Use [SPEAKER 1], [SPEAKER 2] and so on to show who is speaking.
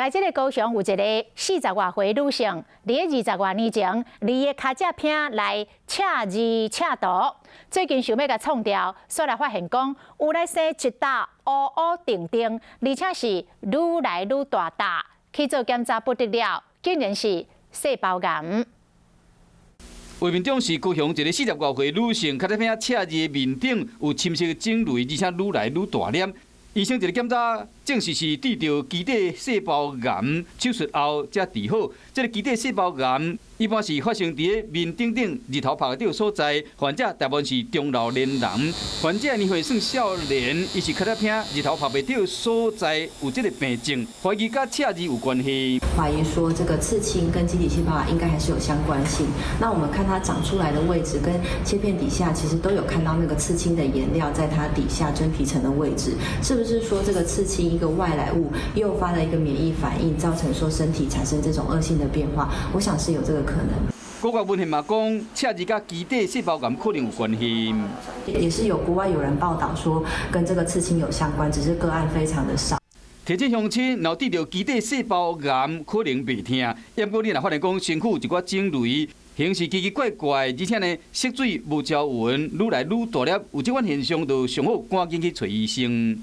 [SPEAKER 1] 来，这个高雄有一个40外岁女性，伫20外年前，离个脚趾片来测字测图，最近想要甲创掉，所以来发现讲有来生一笪乌乌定定，而且是愈来愈大笪，去做检查不得了，竟然是细胞癌。
[SPEAKER 2] 画面中是高雄一个40外岁女性，脚趾片测字的面顶有深色肿瘤，而且愈来愈大粒。医生一个检查证实是治疗基底细胞癌，手术后才治好。这个基底细胞癌一般是发生伫面顶日头晒到所在，患者大部分是中老年人。患者年岁算少年，伊是脚趾片日头晒袂到所在有这个病症，怀疑甲测字有关系。
[SPEAKER 3] 怀疑说这个刺青跟基底细胞癌应该还是有相关性。那我们看它长出来的位置跟切片底下，其实都有看到那个刺青的颜料在它底下真皮层的位置，是不是说这个刺青一个外来物诱发了一个免疫反应，造成说身体产生这种恶性的变化？我想是有这个可能。
[SPEAKER 2] 国外文献嘛讲，测字甲基底细胞癌可能有关系。
[SPEAKER 3] 也是有国外有人报道说跟这个刺青有相关，只是个案非常的少。
[SPEAKER 2] 提前乡亲，然后治疗基底细胞癌可能袂痛，也不过你若发现讲身躯有一寡肿瘤，形势奇奇怪怪，而且呢色水无条纹，愈来愈大粒，有这款现象，就上好赶紧去找医生。